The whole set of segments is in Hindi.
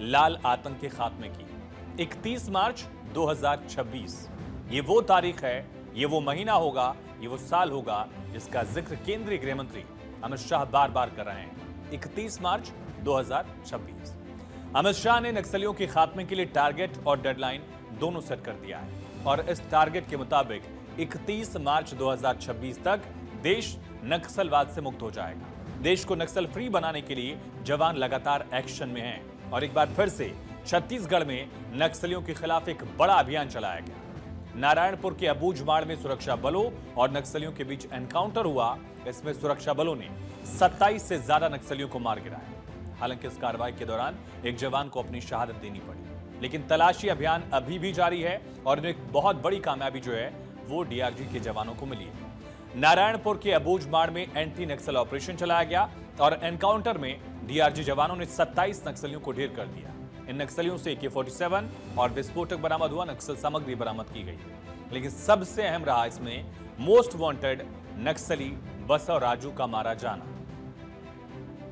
लाल आतंक के खात्मे की। 31 मार्च 2026 ये वो तारीख है, ये वो महीना होगा, ये वो साल होगा जिसका जिक्र केंद्रीय गृह मंत्री अमित शाह बार बार कर रहे हैं। 31 मार्च 2026। अमित शाह ने नक्सलियों के खात्मे के लिए टारगेट और डेडलाइन दोनों सेट कर दिया है और इस टारगेट के मुताबिक 31 मार्च 2026 तक देश नक्सलवाद से मुक्त हो जाएगा। देश को नक्सल फ्री बनाने के लिए जवान लगातार एक्शन में हैं और एक बार फिर से छत्तीसगढ़ में नक्सलियों के खिलाफ एक बड़ा अभियान चलाया गया। नारायणपुर के अबूझमाड़ में सुरक्षा बलों और नक्सलियों के बीच एनकाउंटर हुआ। इसमें सुरक्षा बलों ने 27 से ज्यादा नक्सलियों को मार गिराया। हालांकि इस कार्रवाई के दौरान एक जवान को अपनी शहादत देनी पड़ी, लेकिन तलाशी अभियान अभी भी जारी है और एक बहुत बड़ी कामयाबी जो है वो डीआरजी के जवानों को मिली है। नारायणपुर के अबूझमाड़ में एंटी नक्सल ऑपरेशन चलाया गया और एनकाउंटर में डीआरजी जवानों ने 27 नक्सलियों को ढेर कर दिया। इन नक्सलियों से AK-47 और विस्फोटक बरामद हुआ, नक्सल सामग्री बरामद की गई। लेकिन सबसे अहम रहा इसमें मोस्ट वांटेड नक्सली बसव राजू का मारा जाना।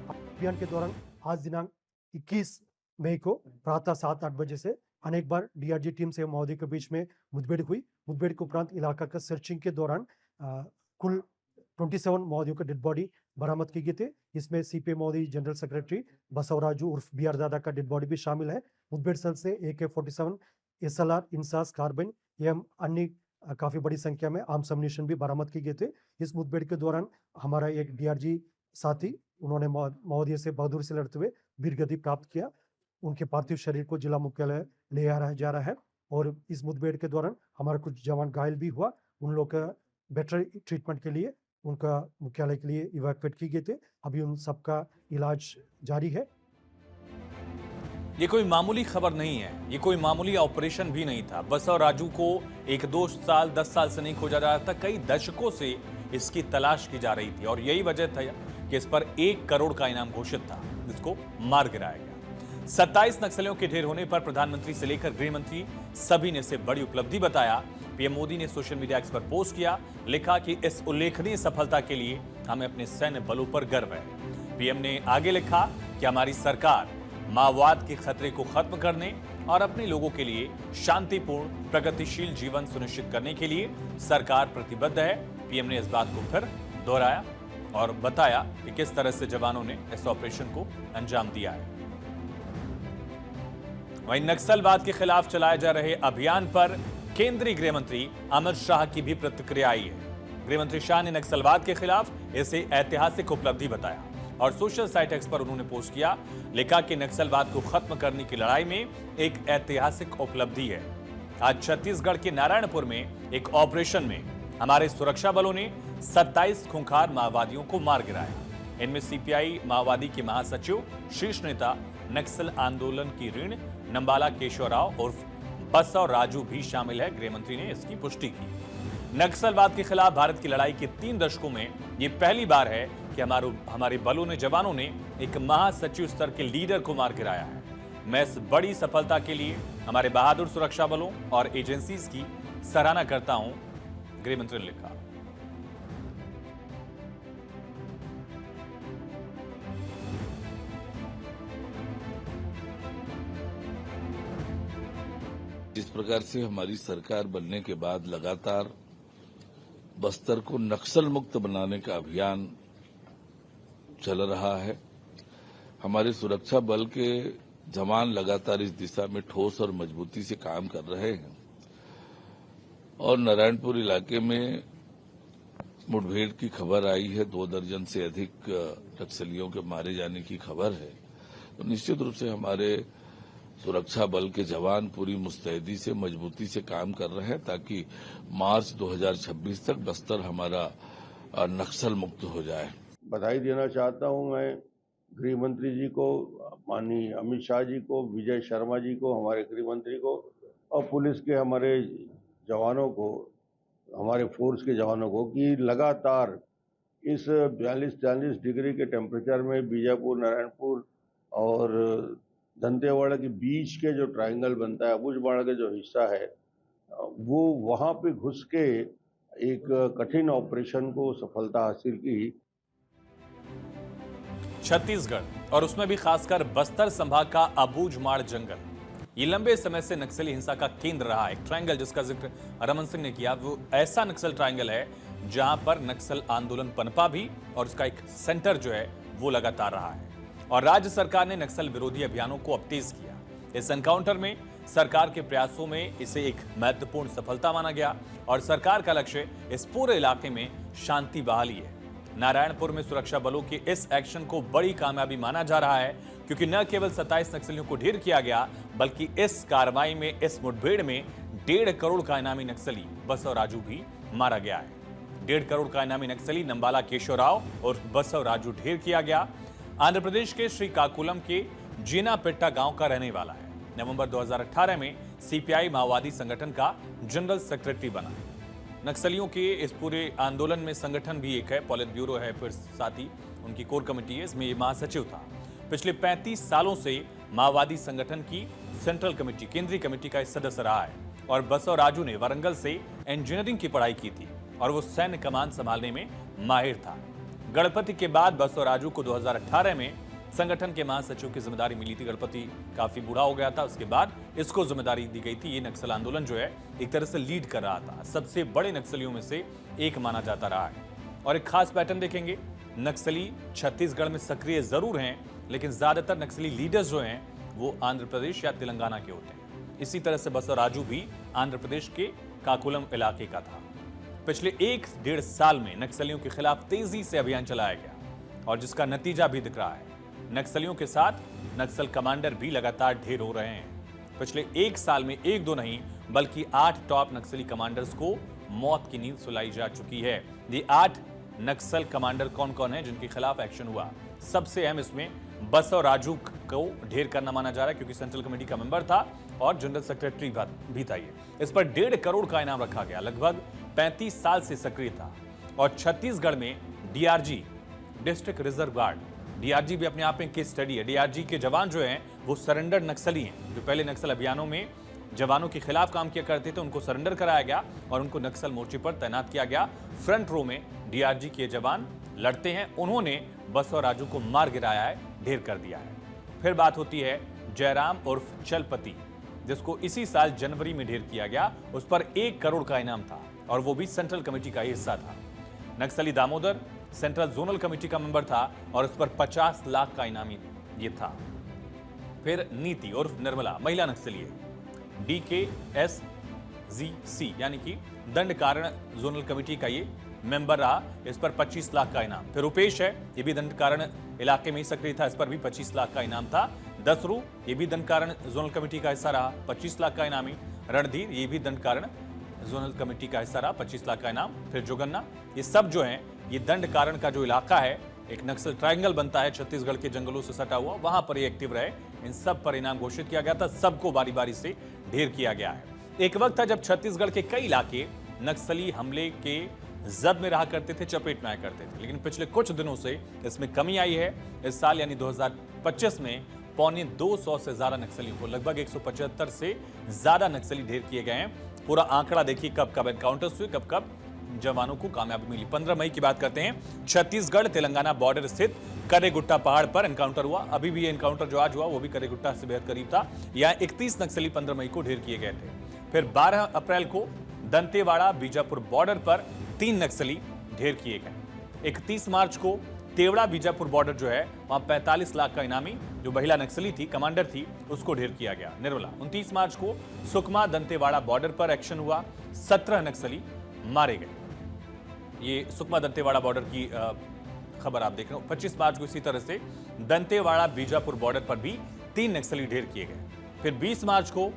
अभियान के दौरान आज दिनांक 21 मई को प्रातः 7-8 बजे से अनेक बार डीआरजी टीम से माओवादी के बीच में मुठभेड़ हुई। मुठभेड़ के उपरांत इलाका का सर्चिंग के दौरान कुल 27 माओवादियों का डेड बॉडी बरामद की गई थे। इसमें सीपीएम माओवादी जनरल सेक्रेटरी बसवराजू उर्फ BR दादा का डेड बॉडी भी शामिल है। मुठभेड़ स्थल से AK-47, SLR, इंसास, कार्बाइन एवं अन्य काफी बड़ी संख्या में आर्म्स अम्युनिशन भी बरामद किए गए थे। इस मुठभेड़ के दौरान हमारा एक डीआरजी साथी, उन्होंने माओवादियों से बहादुरी से लड़ते हुए वीरगति प्राप्त किया। उनके पार्थिव शरीर को जिला मुख्यालय ले आया जा रहा है और इस मुठभेड़ के दौरान हमारा कुछ जवान घायल भी हुआ। उन लोग का बेटर ट्रीटमेंट के लिए उनका मुख्यालय के लिए इवैक्यूएट किए गए थे। अभी उन सबका इलाज जारी है। ये कोई मामूली खबर नहीं है, ये कोई मामूली ऑपरेशन भी नहीं था। बसव राजू को 1-2 साल 10 साल से नहीं खोजा जा रहा था, कई दशकों से इसकी तलाश की जा रही थी और यही वजह था कि इस पर 1 करोड़ का इनाम घोषित था, जिसको मार गिराया गया। 27 नक्सलियों के ढेर होने पर प्रधानमंत्री से लेकर गृह मंत्री सभी ने इसे बड़ी उपलब्धि बताया। पीएम मोदी ने सोशल मीडिया एक्स पर पोस्ट किया, लिखा कि इस उल्लेखनीय सफलता के लिए हमें अपने सैन्य बलों पर गर्व है। पीएम ने आगे लिखा कि हमारी सरकार माओवाद के खतरे को खत्म करने और अपने लोगों के लिए शांतिपूर्ण प्रगतिशील जीवन सुनिश्चित करने के लिए सरकार प्रतिबद्ध है। पीएम ने इस बात को फिर दोहराया और बताया कि किस तरह से जवानों ने इस ऑपरेशन को अंजाम दिया है। वहीं नक्सलवाद के खिलाफ चलाए जा रहे अभियान पर केंद्रीय गृह मंत्री अमित शाह की भी प्रतिक्रिया आई है। गृह मंत्री शाह ने नक्सलवाद के खिलाफ इसे ऐतिहासिक उपलब्धि बताया और सोशल साइट एक्स पर उन्होंने पोस्ट किया, लिखा कि नक्सलवाद को खत्म करने की लड़ाई में एक ऐतिहासिक उपलब्धि है। आज छत्तीसगढ़ के नारायणपुर में एक ऑपरेशन में हमारे सुरक्षा बलों ने 27 खूंखार माओवादियों को मार गिराया। इनमें सीपीआई माओवादी के महासचिव, शीर्ष नेता, नक्सल आंदोलन की रीढ़ नंबाला केशवराव उर्फ बसव राजू भी शामिल है। गृह मंत्री ने इसकी पुष्टि की। नक्सलवाद के खिलाफ भारत की लड़ाई के 3 दशकों में यह पहली बार है कि हमारे बलों ने, जवानों ने एक महासचिव स्तर के लीडर को मार गिराया है। मैं इस बड़ी सफलता के लिए हमारे बहादुर सुरक्षा बलों और एजेंसीज की सराहना करता हूं, गृह मंत्री ने लिखा। जिस प्रकार से हमारी सरकार बनने के बाद लगातार बस्तर को नक्सल मुक्त बनाने का अभियान चल रहा है, हमारे सुरक्षा बल के जवान लगातार इस दिशा में ठोस और मजबूती से काम कर रहे हैं और नारायणपुर इलाके में मुठभेड़ की खबर आई है। 2 दर्जन से अधिक नक्सलियों के मारे जाने की खबर है। तो निश्चित रूप से हमारे सुरक्षा बल के जवान पूरी मुस्तैदी से, मजबूती से काम कर रहे हैं ताकि मार्च 2026 तक बस्तर हमारा नक्सल मुक्त हो जाए। बधाई देना चाहता हूं मैं गृह मंत्री जी को, माननीय अमित शाह जी को, विजय शर्मा जी को, हमारे गृह मंत्री को और पुलिस के हमारे जवानों को, हमारे फोर्स के जवानों को कि लगातार इस 42-43 डिग्री के टेम्परेचर में बीजापुर, नारायणपुर और दंतेवाड़ा के बीच के जो ट्रायंगल बनता है, अबूझमाड़ का जो हिस्सा है, वो वहां पे घुस के एक कठिन ऑपरेशन को सफलता हासिल की। छत्तीसगढ़ और उसमें भी खासकर बस्तर संभाग का अबूझमाड़ जंगल ये लंबे समय से नक्सली हिंसा का केंद्र रहा है। एक ट्रायंगल जिसका जिक्र रमन सिंह ने किया, वो ऐसा नक्सल ट्रायंगल है जहां पर नक्सल आंदोलन पनपा भी और उसका एक सेंटर जो है वो लगातार रहा है। और राज्य सरकार ने नक्सल विरोधी अभियानों को अब तेज किया। इस एनकाउंटर में सरकार के प्रयासों में इसे एक महत्वपूर्ण सफलता माना गया और सरकार का लक्ष्य इस पूरे इलाके में शांति बहाली है। नारायणपुर में सुरक्षा बलों के इस एक्शन को बड़ी कामयाबी माना जा रहा है, क्योंकि न केवल 27 नक्सलियों को ढेर किया गया, बल्कि इस कार्रवाई में, इस मुठभेड़ में 1.5 करोड़ का इनामी नक्सली बसव राजू भी मारा गया है। 1.5 करोड़ का इनामी नक्सली नंबाला केशवराव और बसव राजू ढेर किया गया। आंध्र प्रदेश के श्रीकाकुलम के जीनापिट्टा गांव का रहने वाला है। नवंबर 2018 में सीपीआई माओवादी संगठन का जनरल सेक्रेटरी बना। नक्सलियों के इस पूरे आंदोलन में संगठन भी एक है, पॉलिट ब्यूरो है, फिर साथ ही उनकी कोर कमेटी है, इसमें ये महासचिव था। पिछले 35 सालों से माओवादी संगठन की सेंट्रल कमेटी, केंद्रीय कमेटी का सदस्य रहा है। और बसव राजू ने वारंगल से इंजीनियरिंग की पढ़ाई की थी और वो सैन्य कमान संभालने में माहिर था। गणपति के बाद बसव राजू को 2018 में संगठन के महासचिव की जिम्मेदारी मिली थी। गणपति काफी बूढ़ा हो गया था, उसके बाद इसको जिम्मेदारी दी गई थी। ये नक्सल आंदोलन जो है एक तरह से लीड कर रहा था, सबसे बड़े नक्सलियों में से एक माना जाता रहा है। और एक खास पैटर्न देखेंगे, नक्सली छत्तीसगढ़ में सक्रिय जरूर हैं, लेकिन ज्यादातर नक्सली लीडर्स जो हैं वो आंध्र प्रदेश या तेलंगाना के होते हैं। इसी तरह से बसव राजू भी आंध्र प्रदेश के काकुलम इलाके का था। पिछले 1-1.5 साल में नक्सलियों के खिलाफ तेजी से अभियान चलाया गया और जिसका नतीजा भी दिख रहा है। नक्सलियों के साथ नक्सल कमांडर भी लगातार ढेर हो रहे हैं। पिछले 1 साल में 1-2 नहीं बल्कि 8 टॉप नक्सली कमांडर्स को मौत की नींद सुलाई जा चुकी है। ये 8 नक्सल कमांडर कौन कौन है जिनके खिलाफ एक्शन हुआ? सबसे अहम इसमें बसव राजू को ढेर करना माना जा रहा है, क्योंकि सेंट्रल कमेटी का मेंबर था और जनरल सेक्रेटरी भी था। ये इस पर 1.5 करोड़ का इनाम रखा गया। लगभग 35 साल से सक्रिय था। और छत्तीसगढ़ में DRG, district reserve guard, DRG भी अपने आप में केस स्टडी है। डीआरजी के जवान जो हैं वो सरेंडर नक्सली हैं, जो पहले नक्सल अभियानों में जवानों के खिलाफ काम किया करते थे, उनको सरेंडर कराया गया और उनको नक्सल मोर्चे पर तैनात किया गया। फ्रंट रो में डीआरजी के जवान लड़ते हैं। उन्होंने बसव राजू को मार गिराया है, ढेर कर दिया है। फिर बात होती है जयराम उर्फ चलपति, जिसको इसी साल जनवरी में ढेर किया गया। उस पर 1 करोड़ का इनाम था और वो भी सेंट्रल कमेटी का ही हिस्सा था। नक्सली दामोदर सेंट्रल जोनल कमेटी का मेंबर था और उस पर 50 लाख का इनामी ये था। फिर नीति उर्फ निर्मला महिला नक्सली है। DKSZC यानी कि दंड कारण जोनल कमेटी का ये मेंबर रहा, इस पर 25 लाख का इनाम। फिर रुपेश है, ये भी दंड कारण इलाके में ही सक्रिय था, इस पर भी 25 लाख का इनाम था। दसरू, ये भी दंड कारण जोनल कमेटी का हिस्सा रहा, 25 लाख का इनामी। रणधीर, ये भी दंड कारण जोनल कमेटी का हिस्सा रहा, 25 लाख का इनाम। फिर जोगन्ना, ये सब जो हैं ये दंड कारण का जो इलाका है, एक नक्सल ट्रायंगल बनता है छत्तीसगढ़ के जंगलों से सटा हुआ, वहां पर ये एक्टिव रहे। इन सब पर इनाम घोषित किया गया था, सबको बारी बारी से ढेर किया गया है। एक वक्त था जब छत्तीसगढ़ के कई इलाके नक्सली हमले के जद में रहा करते थे, चपेट में आया करते थे, लेकिन पिछले कुछ दिनों से इसमें कमी आई है। इस साल यानी 2025 में 225 से ज्यादा नक्सलियों को, लगभग 175 से ज्यादा नक्सली ढेर किए गए हैं। पूरा आंकड़ा देखिए, कब कब एनकाउंटर्स हुए, कब कब जवानों को कामयाबी मिली। 15 मई की बात करते हैं, छत्तीसगढ़ तेलंगाना बॉर्डर स्थित करेगुट्टा पहाड़ पर एनकाउंटर हुआ। अभी भी ये एनकाउंटर जो आज हुआ वो भी करेगुट्टा से बेहद करीब था। यहाँ 31 नक्सली 15 मई को ढेर किए गए थे। फिर 12 अप्रैल को दंतेवाड़ा बीजापुर बॉर्डर पर 3 नक्सली ढेर किए गए। 31 मार्च को तेवड़ा बीजापुर बॉर्डर जो है वहां 45 लाख का इनामी जो महिला नक्सली थी, कमांडर थी, उसको ढेर किया गया निर्मला। 29 मार्च को सुकमा दंतेवाड़ा बॉर्डर पर एक्शन हुआ, 17 नक्सली मारे गए। ये सुकमा दंतेवाड़ा बॉर्डर की खबर आप देख रहे हो। 25 मार्च को इसी तरह से दंतेवाड़ा बीजापुर बॉर्डर पर भी 3 नक्सली ढेर किए गए। फिर 20 मार्च को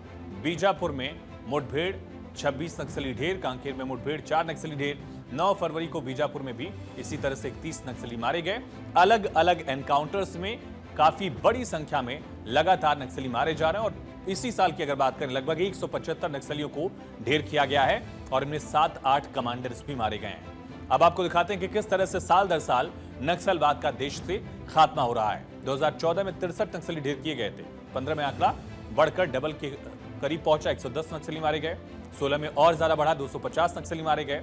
बीजापुर में मुठभेड़, 26 नक्सली ढेर, कांकेर में मुठभेड़, 4 नक्सली ढेर। 9 फरवरी को बीजापुर में भी इसी तरह से 31 नक्सली मारे गए। अलग अलग एनकाउंटर्स में काफी बड़ी संख्या में लगातार नक्सली मारे जा रहे हैं। और इसी साल की अगर बात करें, लगभग 175 नक्सलियों को ढेर किया गया है और इनमें 7-8 कमांडर्स भी मारे गए हैं। अब आपको दिखाते हैं कि किस तरह से साल दर साल नक्सलवाद का देश से खात्मा हो रहा है। 2014 में 63 नक्सली ढेर किए गए थे। 15 में आंकड़ा बढ़कर डबल के करीब पहुंचा, 110 नक्सली मारे गए। 16 में और ज्यादा बढ़ा, 250 नक्सली मारे गए।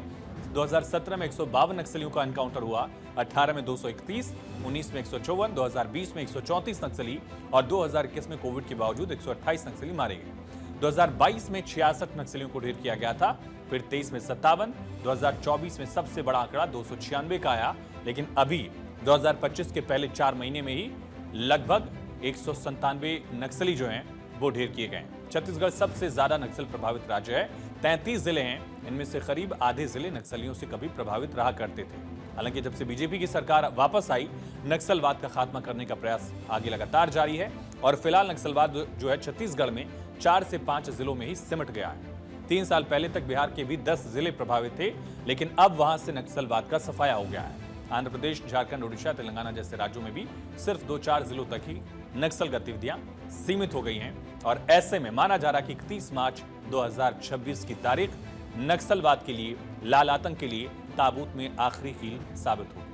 2017 में 152 नक्सलियों का एनकाउंटर हुआ, 18 में 231, 19 में 154, 2020 में 134 नक्सली और 2021 में कोविड के बावजूद 128 नक्सली मारे गए। 2022 में 66 नक्सलियों को ढेर किया गया था, फिर 23 में 57, 2024 में सबसे बड़ा आंकड़ा 296 का आया, लेकिन अभी 2025 के पहले 4 महीने में ही लगभग 197 नक्सली जो हैं वो ढेर किए गए। छत्तीसगढ़ सबसे ज्यादा नक्सल प्रभावित राज्य है। 33 जिले हैं, इनमें से करीब आधे जिले नक्सलियों से कभी प्रभावित रहा करते थे। हालांकि जब से बीजेपी की सरकार वापस आई, नक्सलवाद का खात्मा करने का प्रयास आगे लगातार जारी है और फिलहाल नक्सलवाद जो है छत्तीसगढ़ में 4 से 5 जिलों में ही सिमट गया है। 3 साल पहले तक बिहार के भी 10 जिले प्रभावित थे, लेकिन अब वहां से नक्सलवाद का सफाया हो गया है। आंध्र प्रदेश, झारखंड, उड़ीसा, तेलंगाना जैसे राज्यों में भी सिर्फ 2-4 जिलों तक ही नक्सल गतिविधियां सीमित हो गई हैं और ऐसे में माना जा रहा कि 31 मार्च 2026 की तारीख नक्सलवाद के लिए, लाल आतंक के लिए ताबूत में आखिरी कील साबित होगी।